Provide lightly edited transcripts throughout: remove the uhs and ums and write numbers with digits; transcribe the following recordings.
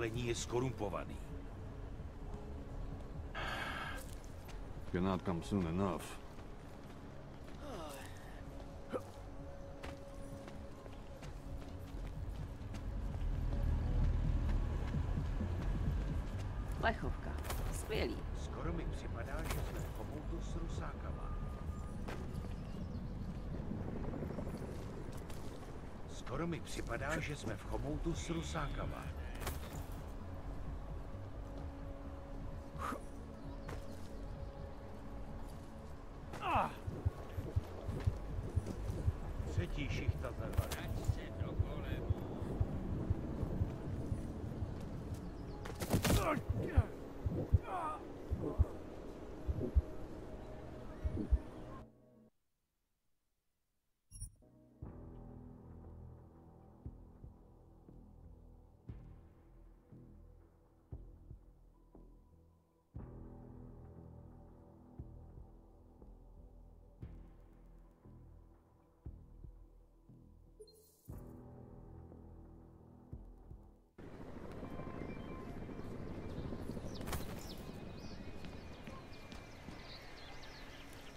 oddělení je skorumpovaný. Cannot come soon enough. Plechovka. Skvělý. Skoro mi připadá, že jsme v chomoutu s rusákama. Skoro mi připadá, že jsme v chomoutu s rusákama. Třetí šichta zarvaná.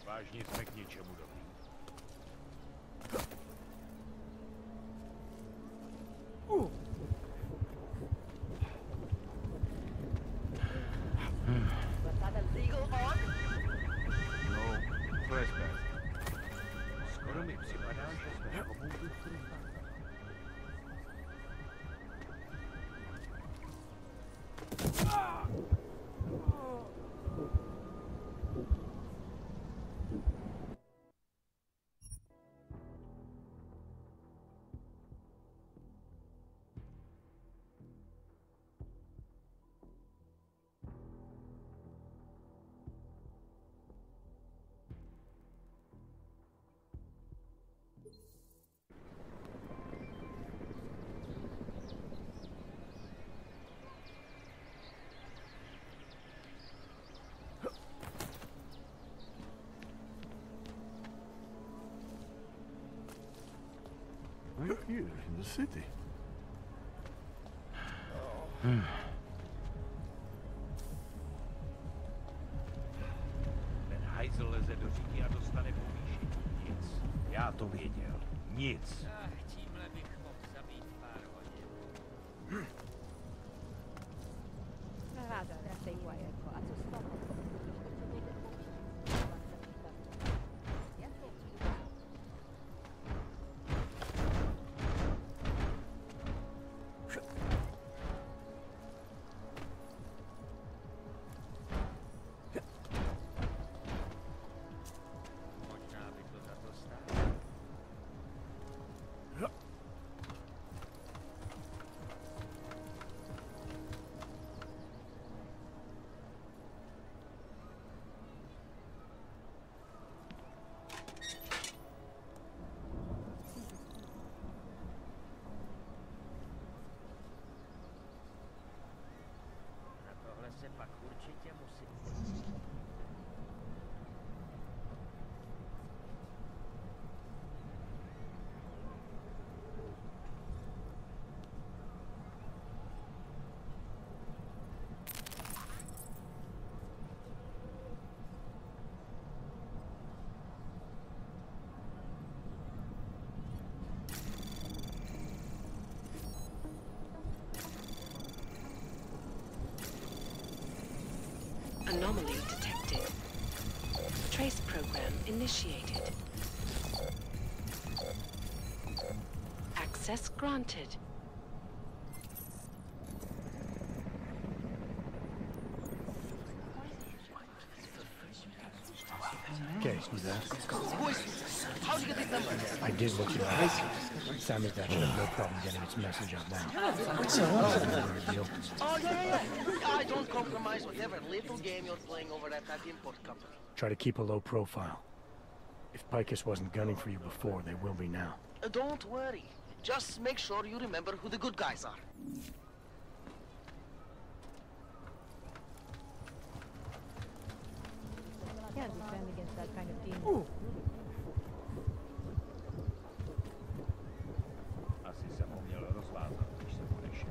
Vážně jsme k něčemu dobrý. Skoro mi připadá, že jsme v chomoutu s rusákama. Right here in the city. Ten hajzl leze do říky a dostane povýšení. Nic. Já to věděl. Nic. Tímhle bych mohl zabít pár hodin. Ráda, jako. A co z toho? Se pak určitě musím. Anomaly detected. Trace program initiated. Access granted. Okay, you there? Boys, how'd you get these numbers? I did look you up. Sammy that should have no problem getting its message out now. Oh, yeah. I don't compromise whatever little game you're playing over at that import company. Try to keep a low profile. If Picus wasn't gunning for you before, they will be now. Don't worry. Just make sure you remember who the good guys are. Can't defend against that kind of team. Asi jsem ho měl rozvázat, když jsem odešel.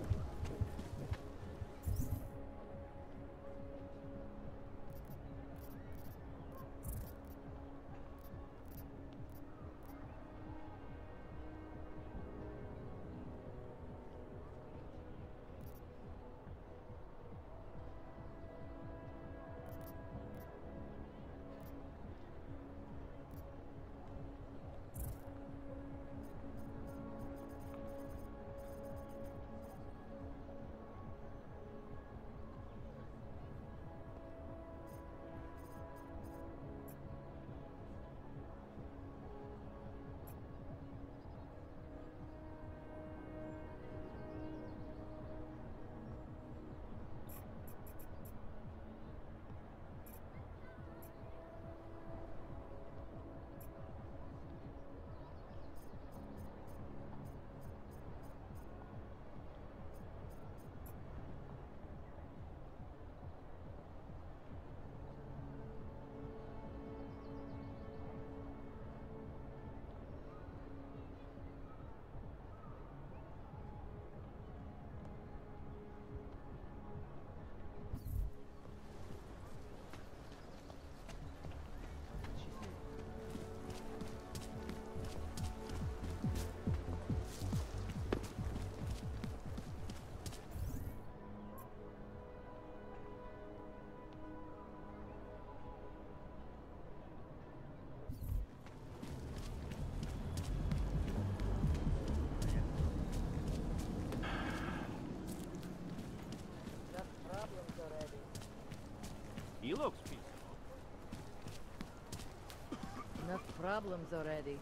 enough problems already.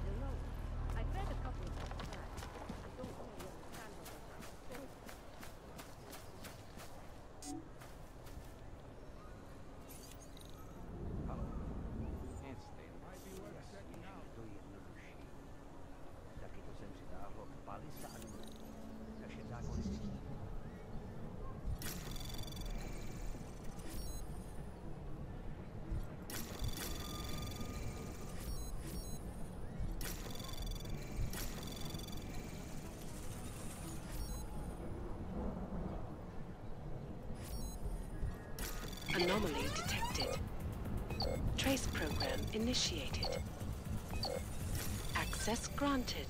Hello. I've read a couple of books. I don't really understand what they're trying to say. Anomaly detected. Trace program initiated. Access granted.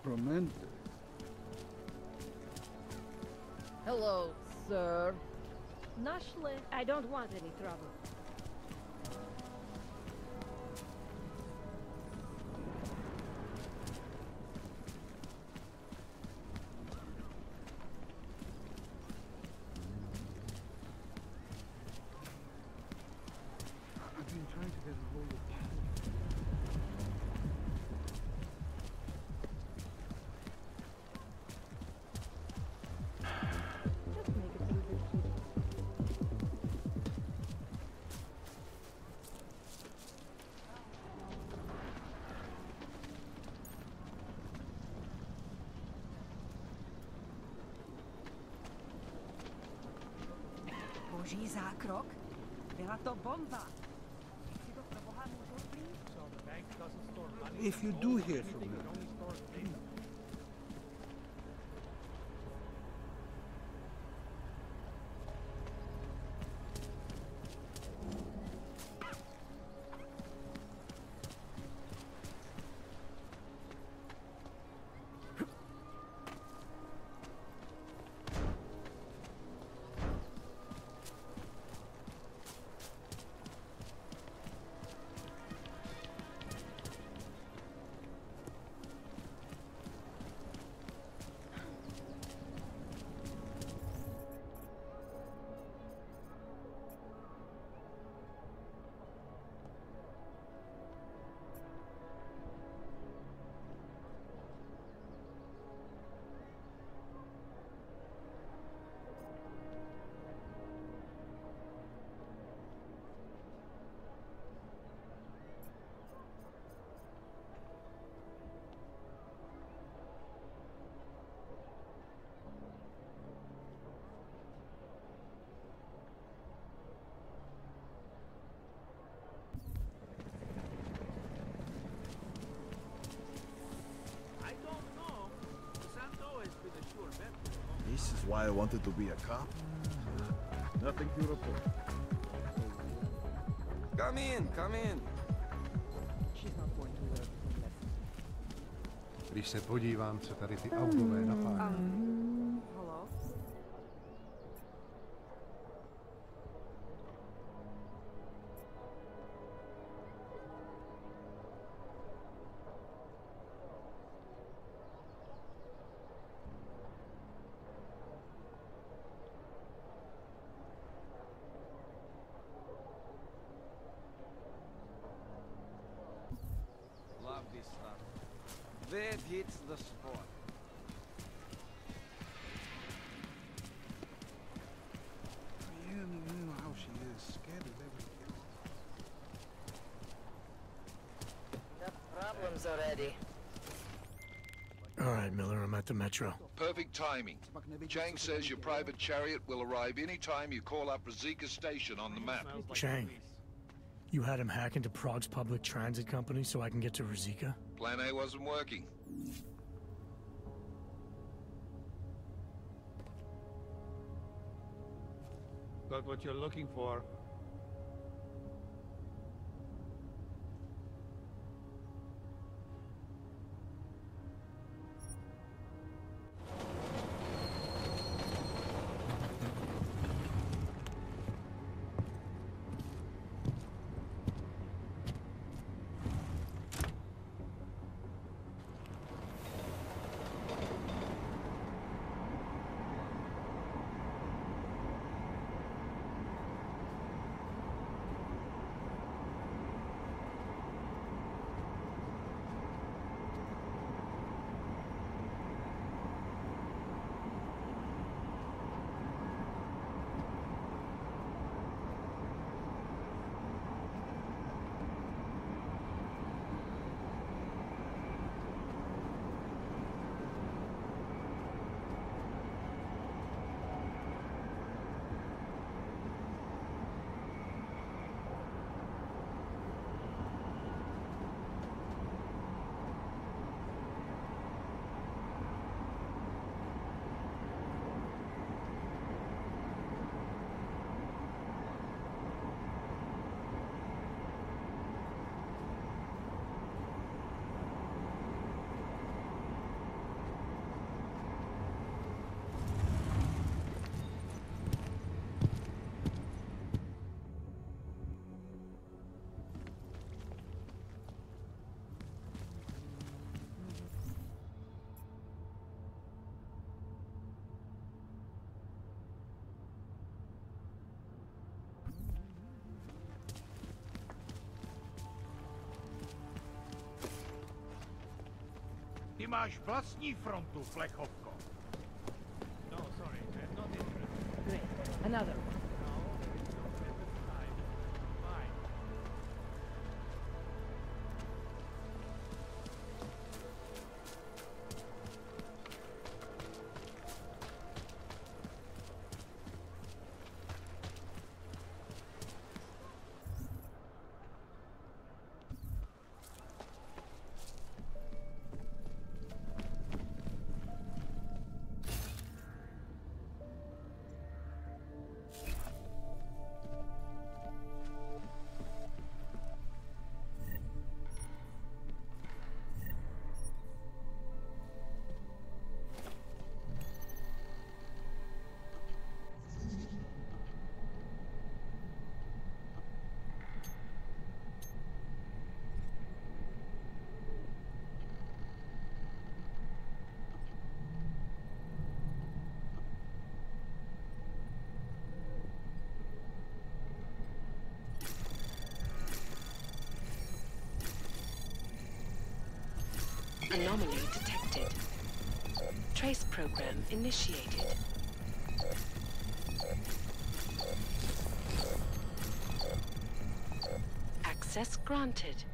Promente. Hello, sir. Nashle, I don't want any trouble. I've been trying to get a hold of Just make it through this shit. Boží zákrok? Byla to bomba. Si to pro boha můžu prý? If you do hear from them, I don't know. Santo has been a sure bet. This is why I wanted to be a cop. Nothing to report. Come in, come in. She's not going to learn from lessons. když se podívám, co tady ty augové napádají. Hello? Love this stuff. That hits the spot. bombs already. All right, Miller, I'm at the metro. Perfect timing. Chang says your private chariot will arrive any time you call up Rizika Station on the map. Chang, you had him hack into Prague's public transit company so I can get to Rizika? Plan A wasn't working. Got what you're looking for. Ty máš vlastní frontu, plechovko. No, sorry, I'm not interested. Great. Another one. No, there is no better time. Fine. Anomaly detected. Trace program initiated. Access granted.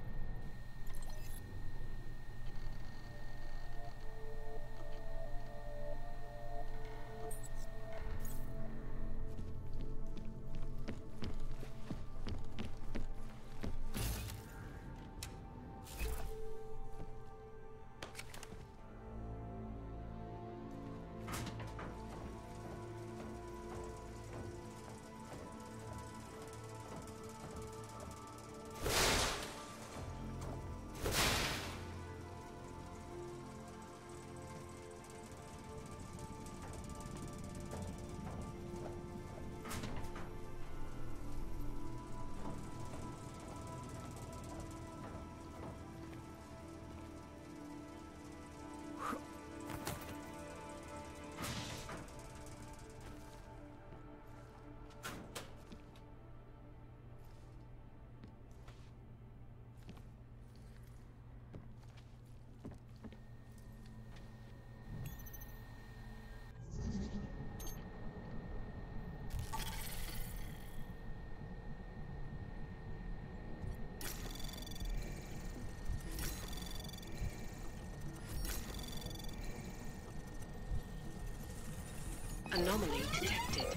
Anomaly detected.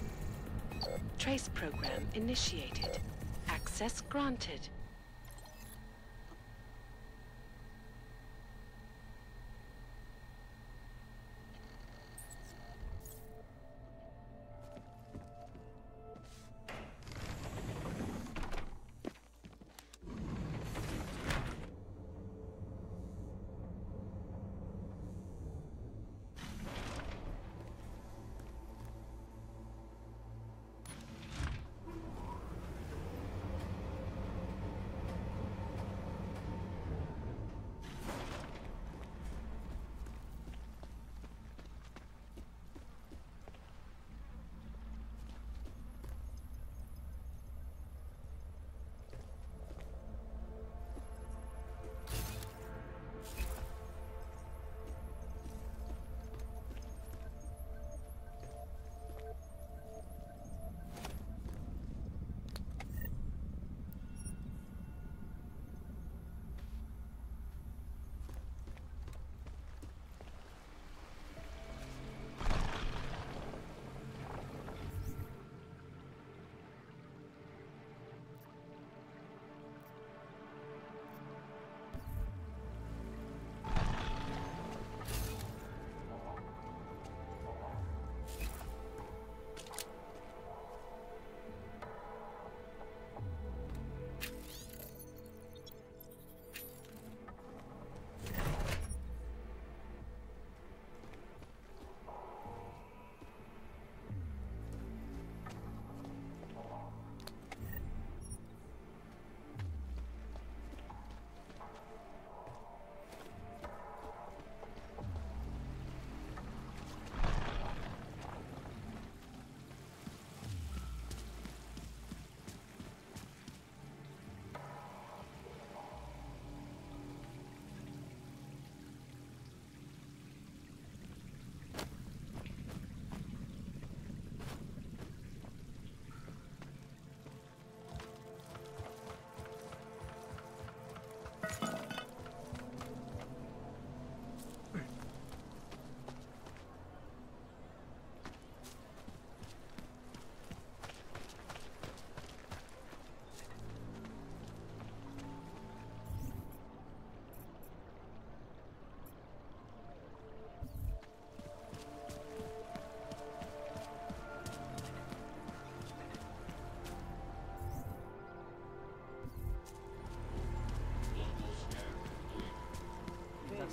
Trace program initiated. Access granted.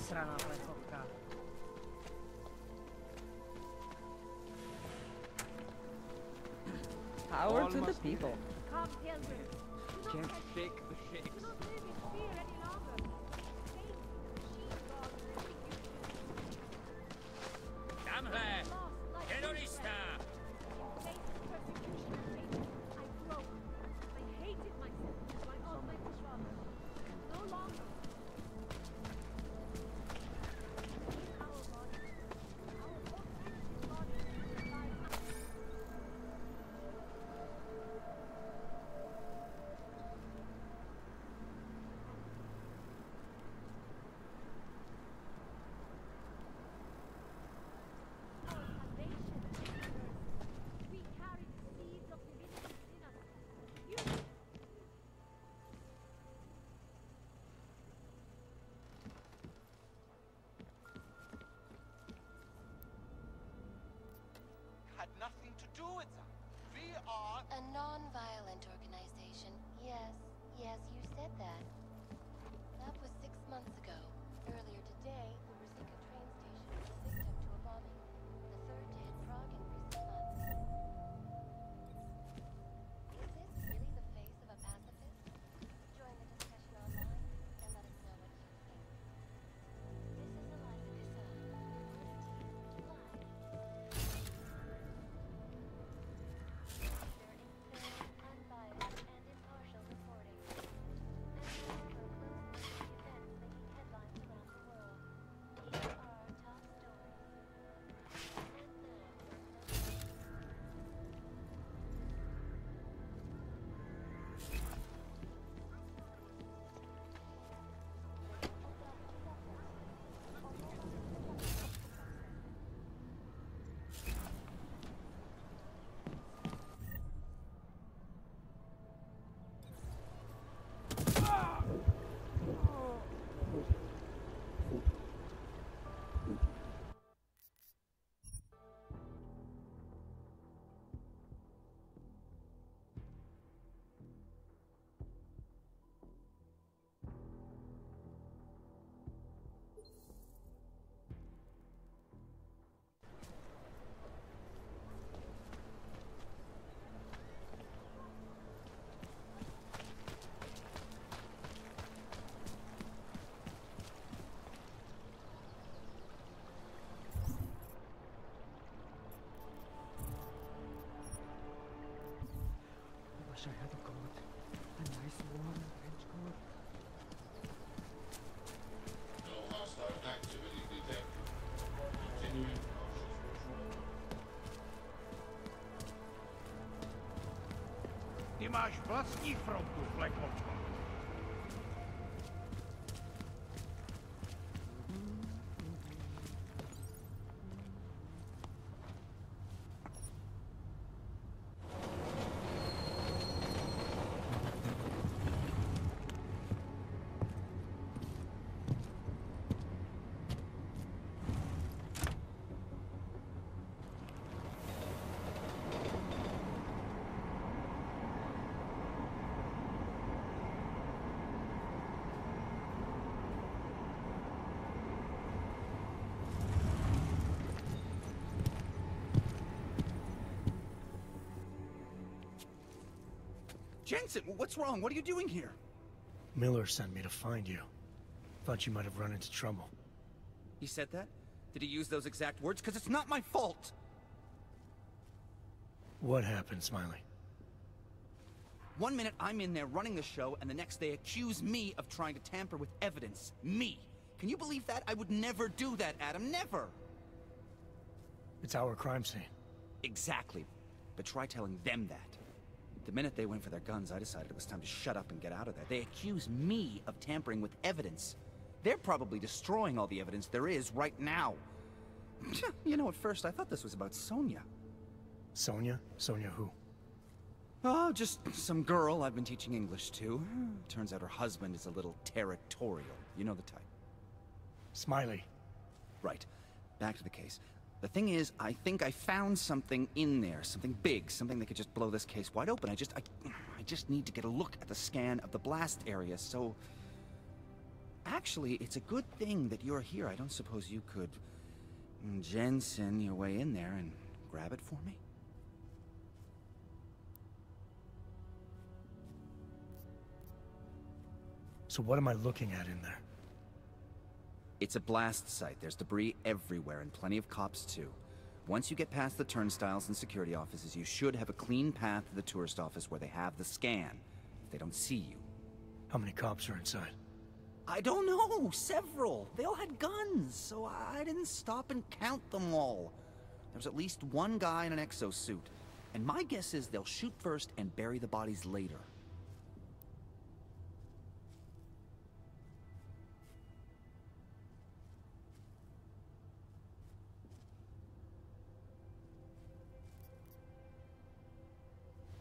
Sraná plechovka. Power to the people. Come, pilgrims. Do not Can't hesitate. shake the Do shakes. not live in fear any longer. Faith in the machine god living you. Tamhle! Lost like Terrorista! In face of persecution and hatred, I broke. I hated myself, my almighty father. No longer. In our bodies, our authentic bodies, lies our salvation. We carry the seeds of divinity within us. You Had nothing to do with that. We are... A non-violent organization. Yes, yes, you said that. That was 6 months ago. Earlier today, the Rosika train station was a victim to a bombing. The third dead frog in recent months. Is this really the face of a pacifist? Join the discussion online and let us know what you think. This is Eliza Cassell. Live. Unbiased and impartial reporting. And follow closely the events making headlines around the world. wish I had a coat. A nice warm trench coat. No hostile activity detected. Continuing cautious patrol. Ty máš vlastní frontu, Flekovko. Jensen, what's wrong? What are you doing here? Miller sent me to find you. Thought you might have run into trouble. He said that? Did he use those exact words? Because it's not my fault! What happened, Smiley? 1 minute I'm in there running the show, and the next they accuse me of trying to tamper with evidence. Me! Can you believe that? I would never do that, Adam. Never! It's our crime scene. Exactly. But try telling them that. The minute they went for their guns, I decided it was time to shut up and get out of there. They accuse me of tampering with evidence. They're probably destroying all the evidence there is right now. You know, at first I thought this was about Sonia. Sonia? Sonia who? Oh, just some girl I've been teaching English to. Turns out her husband is a little territorial. You know the type. Smiley. Right. Back to the case. The thing is, I think I found something in there. Something big. Something that could just blow this case wide open. I just need to get a look at the scan of the blast area, so... Actually, it's a good thing that you're here. I don't suppose you could... Jensen your way in there and grab it for me? So what am I looking at in there? It's a blast site. There's debris everywhere, and plenty of cops too. Once you get past the turnstiles and security offices, you should have a clean path to the tourist office where they have the scan, if they don't see you. How many cops are inside? I don't know! Several! They all had guns, so I didn't stop and count them all. There's at least one guy in an exosuit, and my guess is they'll shoot first and bury the bodies later.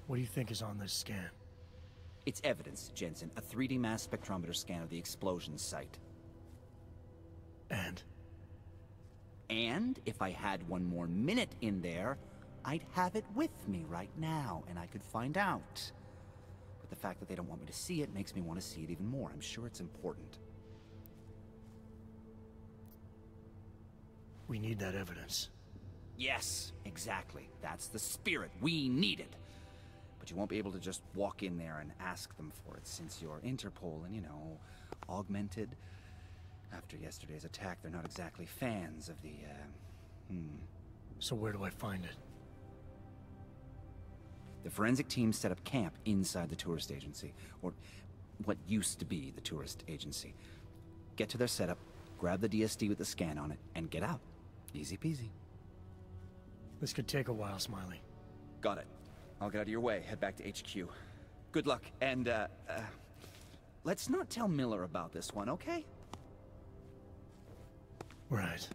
What do you think is on this scan? It's evidence, Jensen. A 3D mass spectrometer scan of the explosion site. And? And if I had one more minute in there, I'd have it with me right now, and I could find out. But the fact that they don't want me to see it makes me want to see it even more. I'm sure it's important. We need that evidence. Yes, exactly. That's the spirit. We need it. But you won't be able to just walk in there and ask them for it, since you're Interpol and, you know, augmented. After yesterday's attack, they're not exactly fans of the, So where do I find it? The forensic team set up camp inside the tourist agency, or what used to be the tourist agency. Get to their setup, grab the DSD with the scan on it, and get out. Easy peasy. This could take a while, Smiley. Got it. I'll get out of your way, head back to HQ. Good luck, and, let's not tell Miller about this one, okay? Right.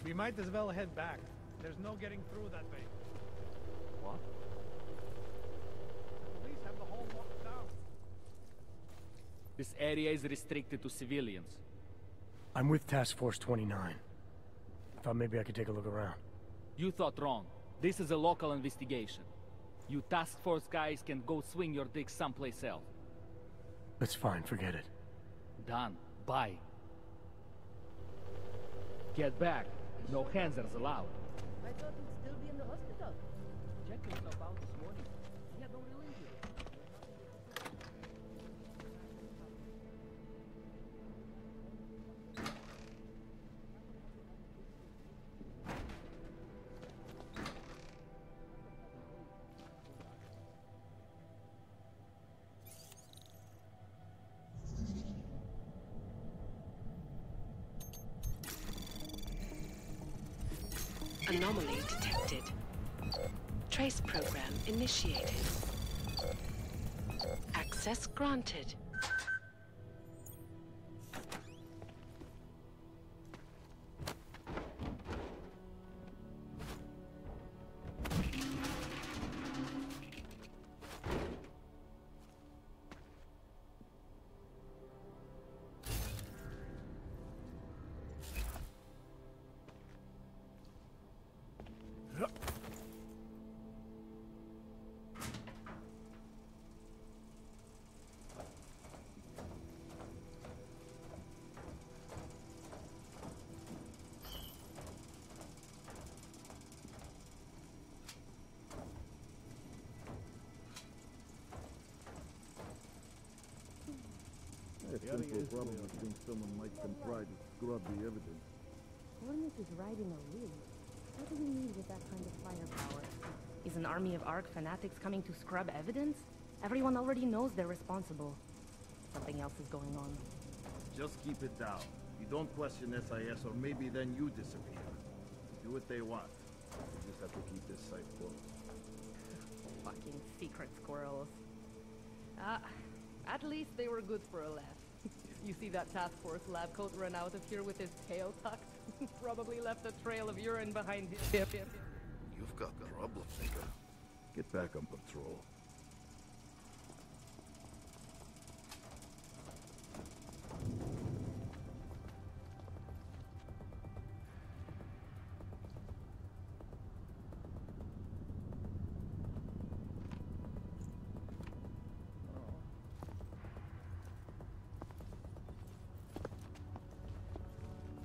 We might as well head back. There's no getting through that way. What? The police have the whole locked down. This area is restricted to civilians. I'm with Task Force 29. I thought maybe I could take a look around. You thought wrong. This is a local investigation. You task force guys can go swing your dick someplace else. That's fine, forget it. Done. Bye. Get back. No hands-ons allowed. I thought he'd still be in the hospital. Check yourself out this morning. He had no real injury. Anomaly detected. Trace program initiated. Access granted. I think we'll probably think someone might come try to scrub the evidence. Hornet is riding a wheel. What do we need with that kind of firepower? Is an army of ARC fanatics coming to scrub evidence? Everyone already knows they're responsible. Something else is going on. Just keep it down. You don't question SIS, or maybe then you disappear. Do what they want. We just have to keep this site closed. Fucking secret squirrels. At least they were good for a laugh. You see that task force lab coat run out of here with his tail tucked? Probably left a trail of urine behind him. You've got trouble, Tinker. Get back on patrol.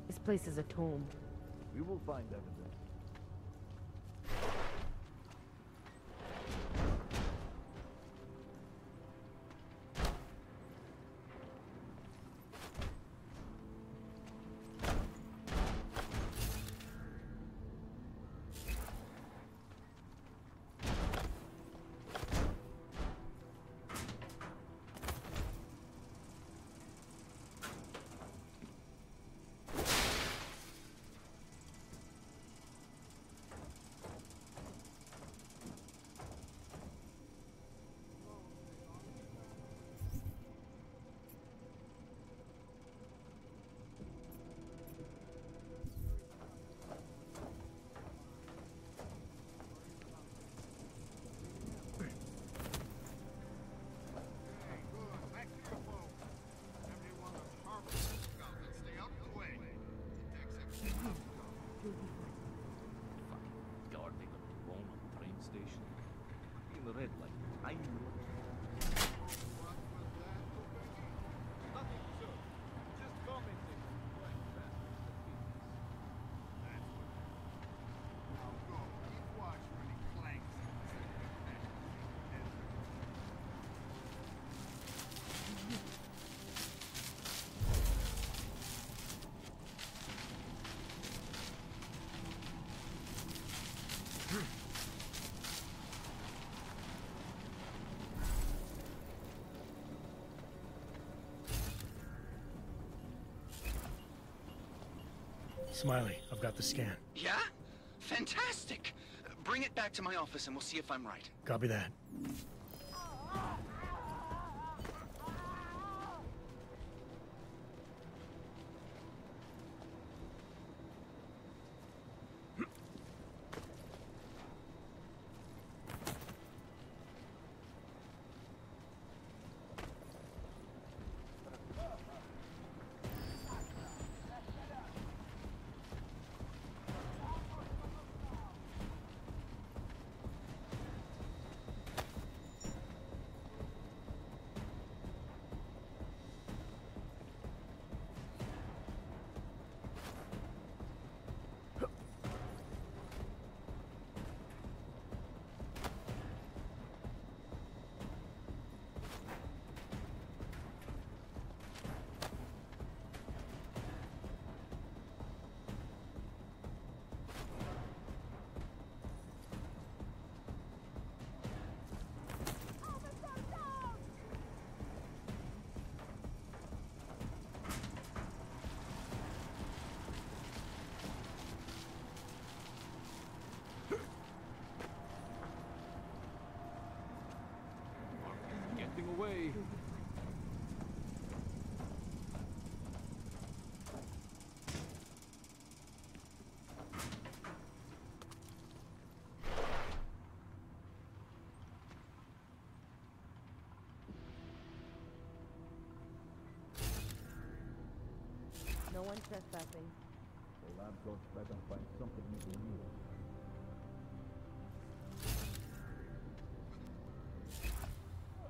This place is a tomb. We will find evidence. Red light. I Smiley, I've got the scan. Yeah? Fantastic! Bring it back to my office and we'll see if I'm right. Copy that. way. No one trespassing. The lab goes back and find something you can use.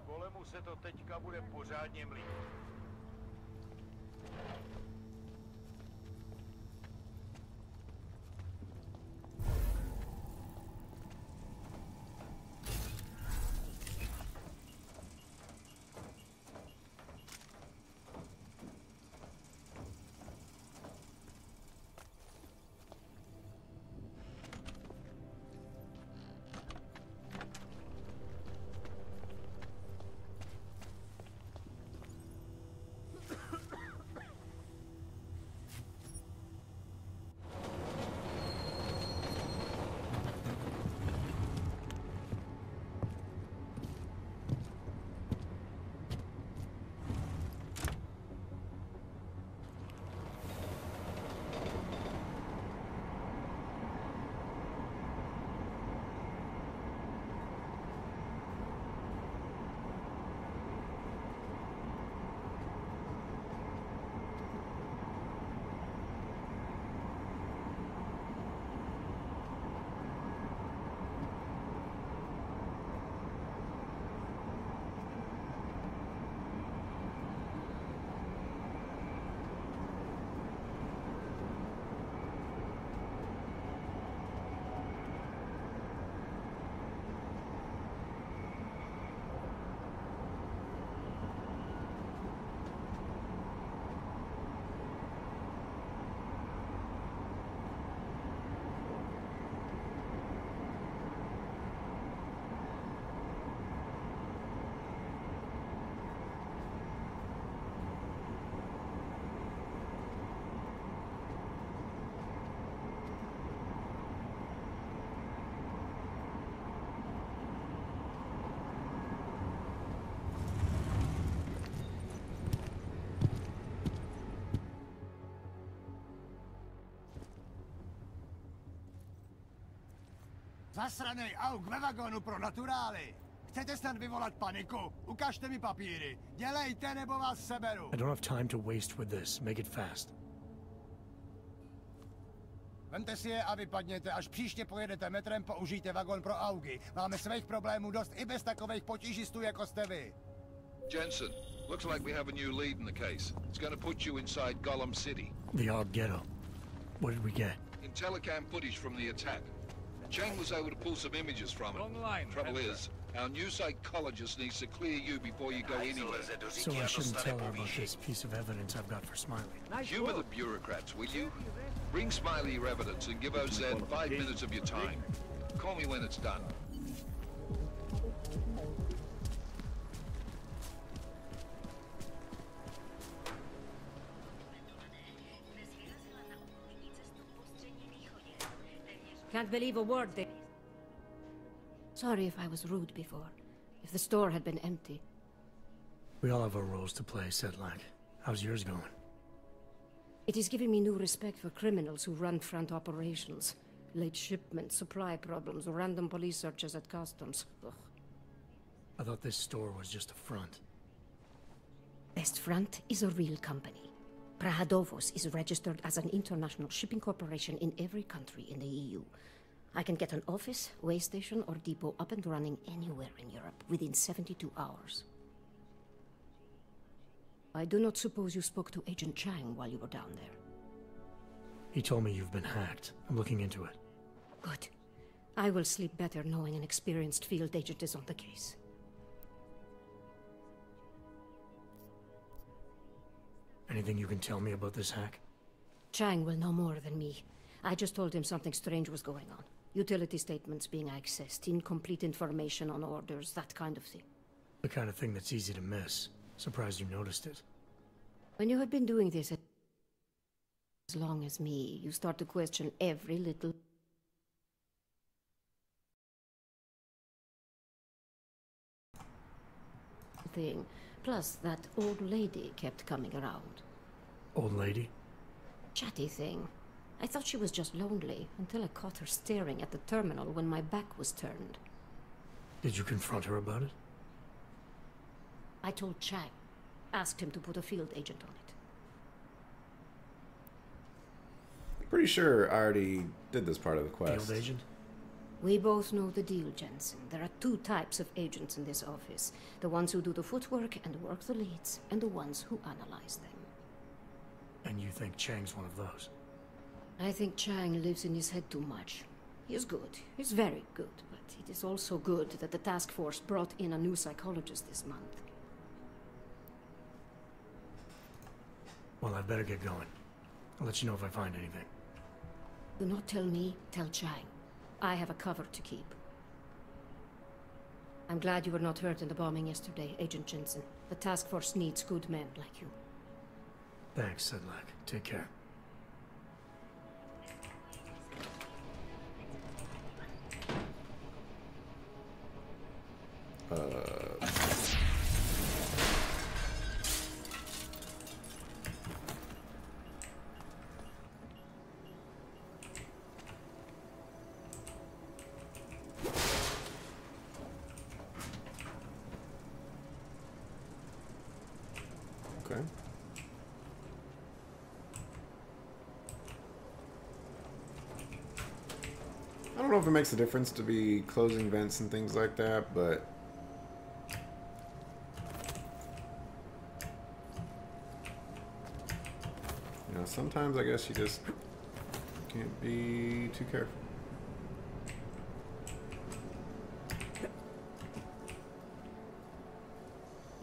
Golemu se to teďka bude pořádně mlít. Zasranej auk ve vagonu pro naturály! Chcete snad vyvolat paniku? Ukažte mi papíry. Dělejte, nebo vás seberu. I don't have time to waste with this. Make it fast. Vemte si je a vypadněte. Až příště pojedete metrem, použijte vagon pro augy. Máme svých problémů dost i bez takových potížistů, jako jste vy. Jensen, looks like we have a new lead in the case. It's going to put you inside Gollum City. The Og Ghetto. What did we get? Telecam footage from the attack. Chang was able to pull some images from it. Trouble is, our new psychologist needs to clear you before you go anywhere. So I shouldn't tell her about this piece of evidence I've got for Smiley. Humor the bureaucrats, will you? Bring Smiley your evidence and give OZ 5 minutes of your time. Call me when it's done. Can't believe a word they... Sorry if I was rude before. If the store had been empty. We all have our roles to play, Sedlak. How's yours going? It is giving me new respect for criminals who run front operations. Late shipments, supply problems, random police searches at customs. Ugh. I thought this store was just a front. Best Front is a real company. Prahadovos is registered as an international shipping corporation in every country in the EU. I can get an office, way station, or depot up and running anywhere in Europe within 72 hours. I do not suppose you spoke to Agent Chang while you were down there. He told me you've been hacked. I'm looking into it. Good. I will sleep better knowing an experienced field agent is on the case. Anything you can tell me about this hack? Chang will know more than me. I just told him something strange was going on. Utility statements being accessed, incomplete information on orders, that kind of thing. The kind of thing that's easy to miss. Surprised you noticed it. When you have been doing this as long as me, you start to question every little... thing. Plus, that old lady kept coming around. Old lady? Chatty thing. I thought she was just lonely, until I caught her staring at the terminal when my back was turned. Did you confront her about it? I told Chang. Asked him to put a field agent on it. Pretty sure I already did this part of the quest. Field agent? We both know the deal, Jensen. There are two types of agents in this office. The ones who do the footwork and work the leads, and the ones who analyze them. And you think Chang's one of those? I think Chang lives in his head too much. He is good. He's very good. But it is also good that the task force brought in a new psychologist this month. Well, I'd better get going. I'll let you know if I find anything. Do not tell me, tell Chang. I have a cover to keep. I'm glad you were not hurt in the bombing yesterday, Agent Jensen. The task force needs good men like you. Thanks, Sedlak. Take care. Okay. I don't know if it makes a difference to be closing vents and things like that, but you know, sometimes I guess you just can't be too careful.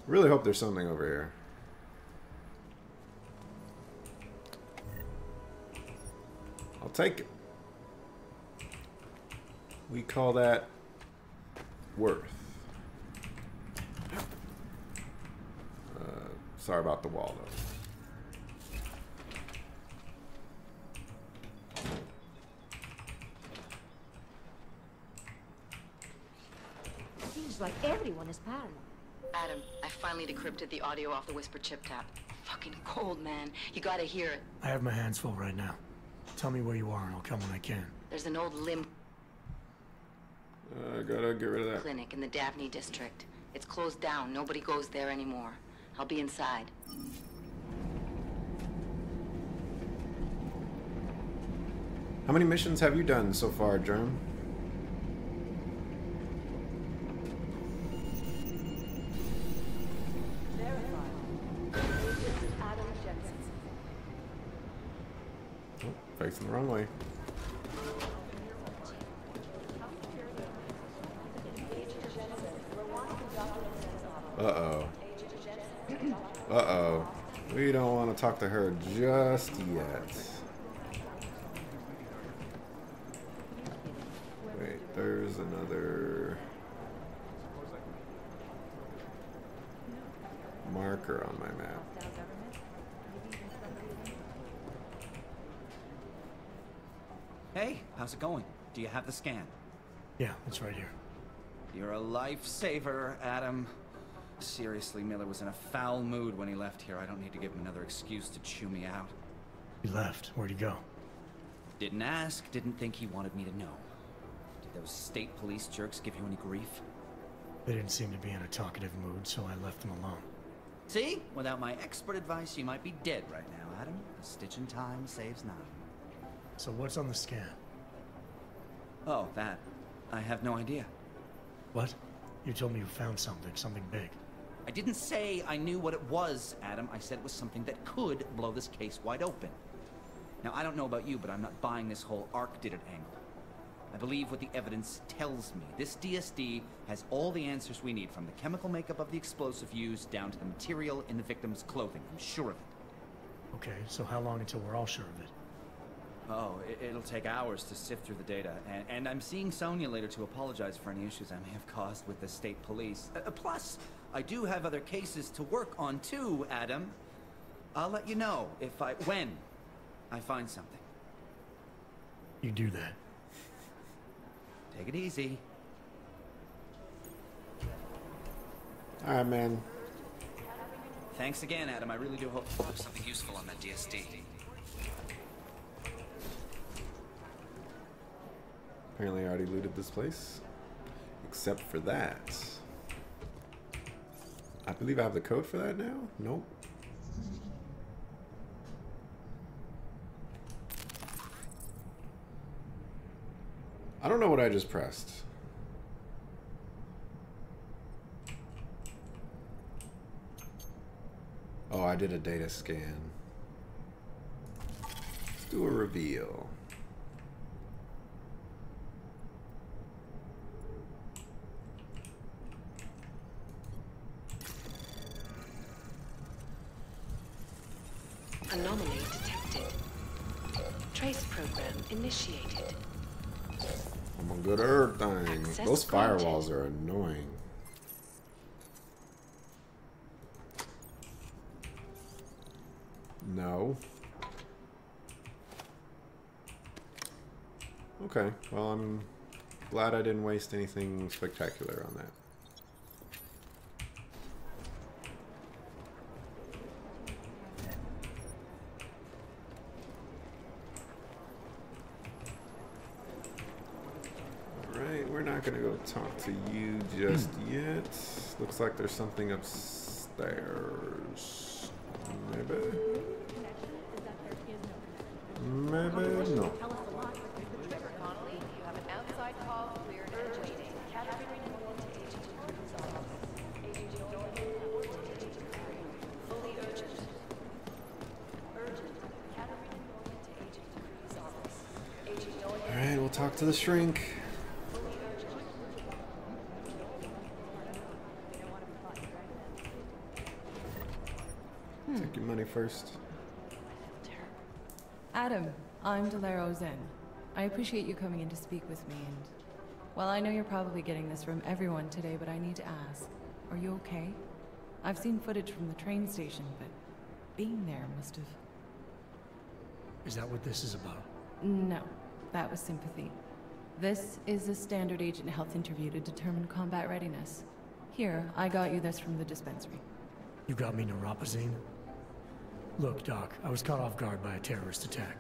Really hope there's something over here. I'll take it. We call that worth. Sorry about the wall, though. Seems like everyone is paranoid. Adam, I finally decrypted the audio off the whisper chip tap. Fucking cold, man. You gotta hear it. I have my hands full right now. Tell me where you are and I'll come when I can. There's an old limb I gotta get rid of that. clinic in the Daphne district. It's closed down. Nobody goes there anymore. I'll be inside. How many missions have you done so far, Germ? Oh, facing the wrong way. Uh-oh. Uh-oh. We don't want to talk to her just yet. Wait, there's another marker on my map. Hey, how's it going? Do you have the scan? Yeah, it's right here. You're a lifesaver, Adam. Seriously, Miller was in a foul mood when he left here. I don't need to give him another excuse to chew me out. He left. Where'd he go? Didn't ask, didn't think he wanted me to know. Did those state police jerks give you any grief? They didn't seem to be in a talkative mood, so I left them alone. See? Without my expert advice, you might be dead right now, Adam. A stitch in time saves none. So what's on the scan? Oh, that. I have no idea. What? You told me you found something big. I didn't say I knew what it was, Adam. I said it was something that could blow this case wide open. Now, I don't know about you, but I'm not buying this whole Ark did it angle. I believe what the evidence tells me. This DSD has all the answers we need, from the chemical makeup of the explosive used down to the material in the victim's clothing. I'm sure of it. Okay, so how long until we're all sure of it? Oh, it'll take hours to sift through the data. And I'm seeing Sonia later to apologize for any issues I may have caused with the state police. Plus, I do have other cases to work on too, Adam. I'll let you know when I find something. You do that. Take it easy. Alright, man. Thanks again, Adam. I really do hope to have something useful on that DSD. Apparently I already looted this place. Except for that. I believe I have the code for that now? Nope. I don't know what I just pressed. Oh, I did a data scan. Let's do a reveal. Anomaly detected. Trace program initiated. I'm a good everything. Access Those granted. firewalls are annoying. No. Okay, well, I'm glad I didn't waste anything spectacular on that. Alright, we're not gonna go talk to you just yet. Looks like there's something upstairs. Maybe? Maybe no. Connolly, you have an outside call cleared and waiting. Catherine Norton to Agent Cruz's office. Agent Norton, Agent Cruz. Fully urgent. Urgent. Catherine Norton to Agent Cruz's office. Agent Norton. Alright, we'll talk to the shrink. Fully urgent. Take your money first. Adam, I'm Delaro Zen. I appreciate you coming in to speak with me, and well, I know you're probably getting this from everyone today, but I need to ask, are you okay? I've seen footage from the train station, but being there must have... Is that what this is about? No, that was sympathy. This is a standard agent health interview to determine combat readiness. Here, I got you this from the dispensary. You got me neuropazine? Look, Doc, I was caught off guard by a terrorist attack.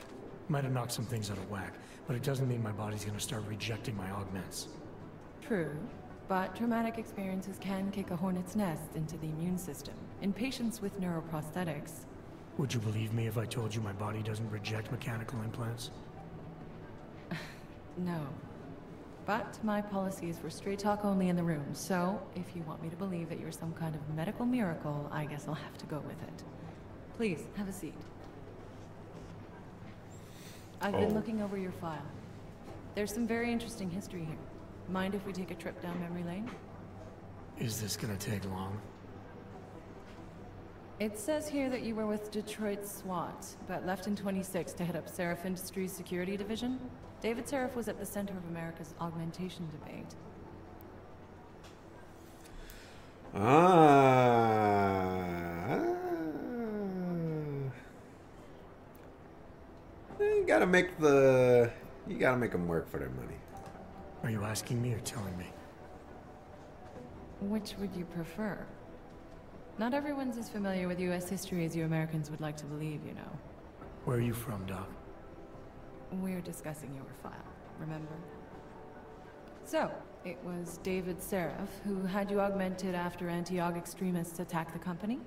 Might have knocked some things out of whack, but it doesn't mean my body's gonna start rejecting my augments. True, but traumatic experiences can kick a hornet's nest into the immune system. In patients with neuroprosthetics... Would you believe me if I told you my body doesn't reject mechanical implants? No. But my policy is for straight talk only in the room, so if you want me to believe that you're some kind of medical miracle, I guess I'll have to go with it. Please, have a seat. I've been looking over your file. There's some very interesting history here. Mind if we take a trip down memory lane? Is this gonna take long? It says here that you were with Detroit SWAT, but left in 26 to head up Seraph Industries' security division. David Seraph was at the center of America's augmentation debate. You gotta make them work for their money. Are you asking me or telling me? Which would you prefer? Not everyone's as familiar with U.S. history as you Americans would like to believe, you know. Where are you from, Doc? We're discussing your file, remember? So, it was David Seraph who had you augmented after anti-aug extremists attacked the company?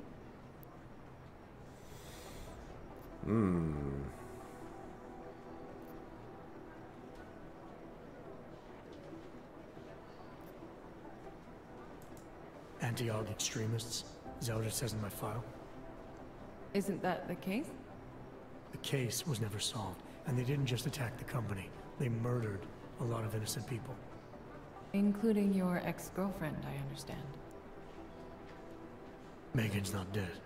Anti-aug extremists? Is that what it says in my file? Isn't that the case? The case was never solved, and they didn't just attack the company. They murdered a lot of innocent people. Including your ex-girlfriend, I understand. Megan's not dead.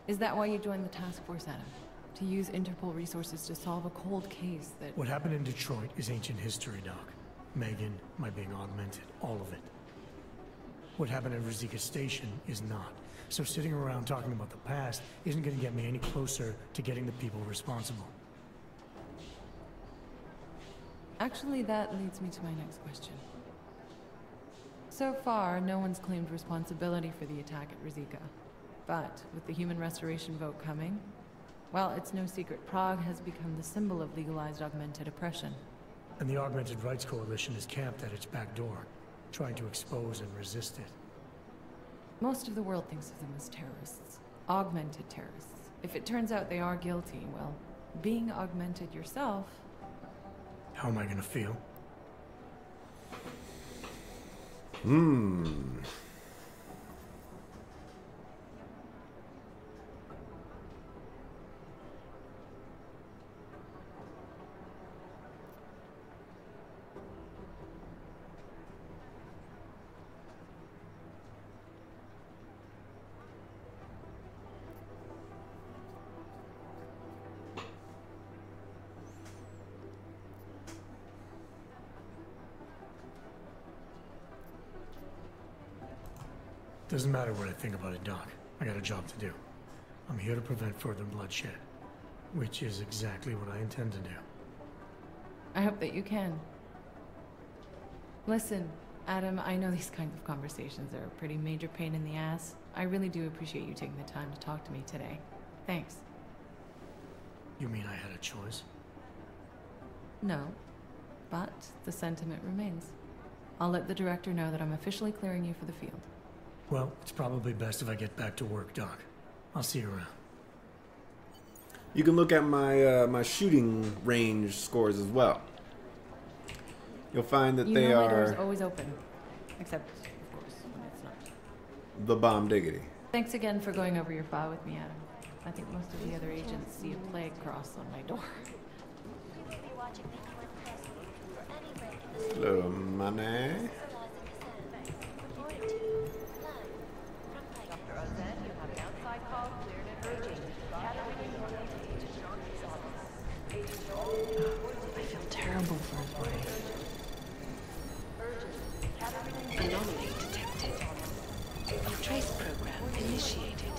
Is that why you joined the task force, Adam? To use Interpol resources to solve a cold case that... What happened in Detroit is ancient history, Doc. Megan, my being augmented, all of it. What happened at Rosika Station is not. So sitting around talking about the past isn't going to get me any closer to getting the people responsible. Actually, that leads me to my next question. So far, no one's claimed responsibility for the attack at Rosika. But with the human restoration vote coming, well, it's no secret Prague has become the symbol of legalized augmented oppression. And the Augmented Rights Coalition is camped at its back door, trying to expose and resist it. Most of the world thinks of them as terrorists. Augmented terrorists. If it turns out they are guilty, well, being augmented yourself... How am I gonna feel? Doesn't matter what I think about it, Doc. I got a job to do. I'm here to prevent further bloodshed, which is exactly what I intend to do. I hope that you can. Listen, Adam, I know these kinds of conversations are a pretty major pain in the ass. I really do appreciate you taking the time to talk to me today. Thanks. You mean I had a choice? No, but the sentiment remains. I'll let the director know that I'm officially clearing you for the field. Well, it's probably best if I get back to work, Doc. I'll see you around. You can look at my my shooting range scores as well. You'll find that they my are door's always open, except, of course, when it's not. the bomb diggity. Thanks again for going over your file with me, Adam. I think most of the other agents see a plague cross on my door. Hello, money. I feel terrible for his wife. Anomaly detected. A trace program initiated.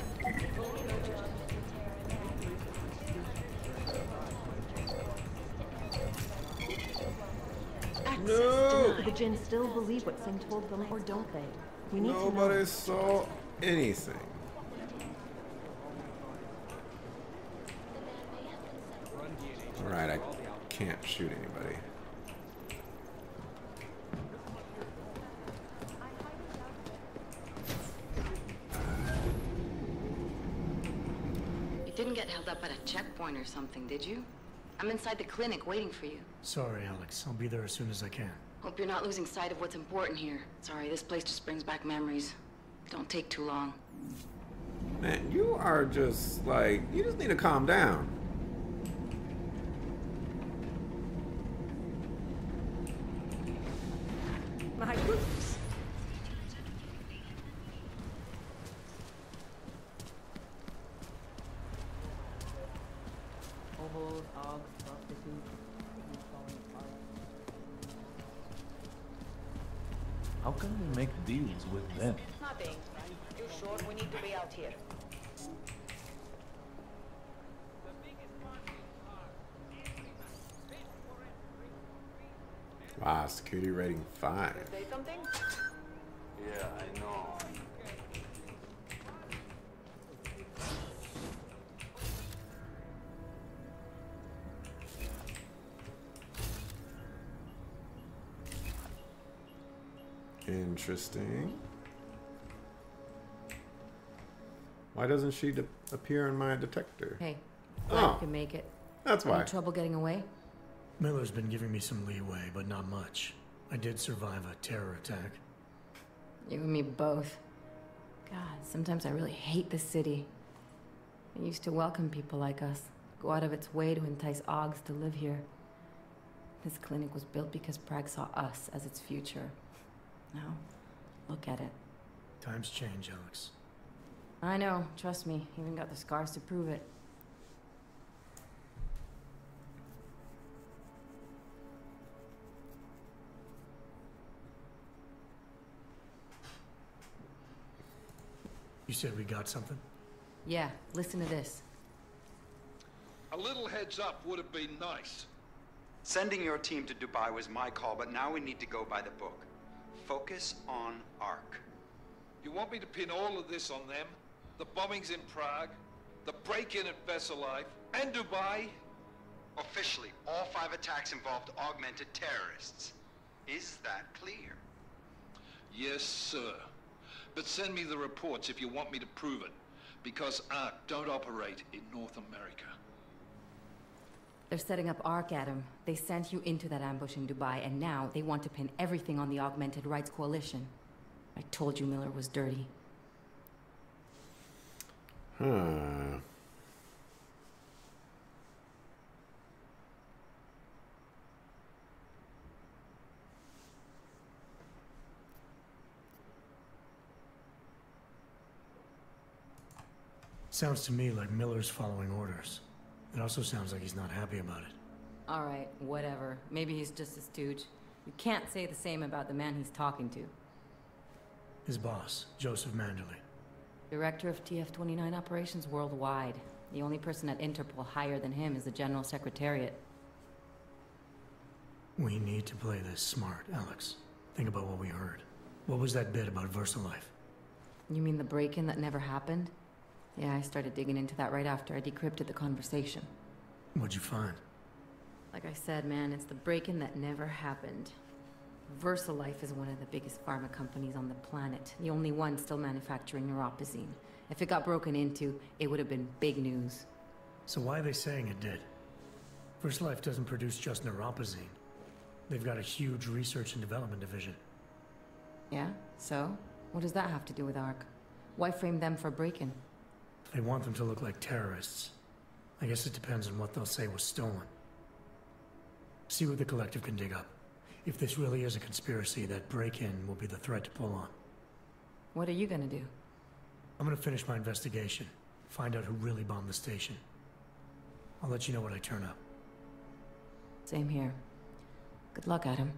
No! Do the Jinn still believe what Singh told them, or don't they? We need to know. Nobody saw anything. Alright, I can't shoot anybody. You didn't get held up at a checkpoint or something, did you? I'm inside the clinic waiting for you. Sorry, Alex. I'll be there as soon as I can. Hope you're not losing sight of what's important here. Sorry, this place just brings back memories. Don't take too long. Man, you are just like, you just need to calm down. My goodness. Hobos, hogs, prostitutes, things falling apart. How can we make deals with them? Nothing. You sure we need to be out here? Wow, security rating 5. Say something? Yeah, I know. Interesting. Why doesn't she appear in my detector? Hey, Oh. you can make it. That's why. Any trouble getting away? Miller's been giving me some leeway, but not much. I did survive a terror attack. You and me both. God, sometimes I really hate this city. It used to welcome people like us, go out of its way to entice Augs to live here. This clinic was built because Prague saw us as its future. Now, look at it. Times change, Alex. I know, trust me, even got the scars to prove it. You said we got something? Yeah, listen to this. A little heads up would have been nice. Sending your team to Dubai was my call, but now we need to go by the book. Focus on ARC. You want me to pin all of this on them? The bombings in Prague, the break-in at Versalife, and Dubai. Officially, all 5 attacks involved augmented terrorists. Is that clear? Yes, sir. But send me the reports if you want me to prove it, because ARC don't operate in North America. They're setting up ARC, Adam. They sent you into that ambush in Dubai, and now they want to pin everything on the Augmented Rights Coalition. I told you Miller was dirty. Huh. Sounds to me like Miller's following orders. It also sounds like he's not happy about it. All right, whatever. Maybe he's just a stooge. You can't say the same about the man he's talking to. His boss, Joseph Manderley. Director of TF-29 operations worldwide. The only person at Interpol higher than him is the General Secretariat. We need to play this smart, Alex. Think about what we heard. What was that bit about VersaLife? You mean the break-in that never happened? Yeah, I started digging into that right after I decrypted the conversation. What'd you find? Like I said, man, it's the break-in that never happened. VersaLife is one of the biggest pharma companies on the planet. The only one still manufacturing neuropozyne. If it got broken into, it would have been big news. So why are they saying it did? VersaLife doesn't produce just neuropozyne. They've got a huge research and development division. Yeah? So? What does that have to do with ARC? Why frame them for break-in? They want them to look like terrorists. I guess it depends on what they'll say was stolen. See what the collective can dig up. If this really is a conspiracy, that break-in will be the thread to pull on. What are you gonna do? I'm gonna finish my investigation. Find out who really bombed the station. I'll let you know when I turn up. Same here. Good luck, Adam.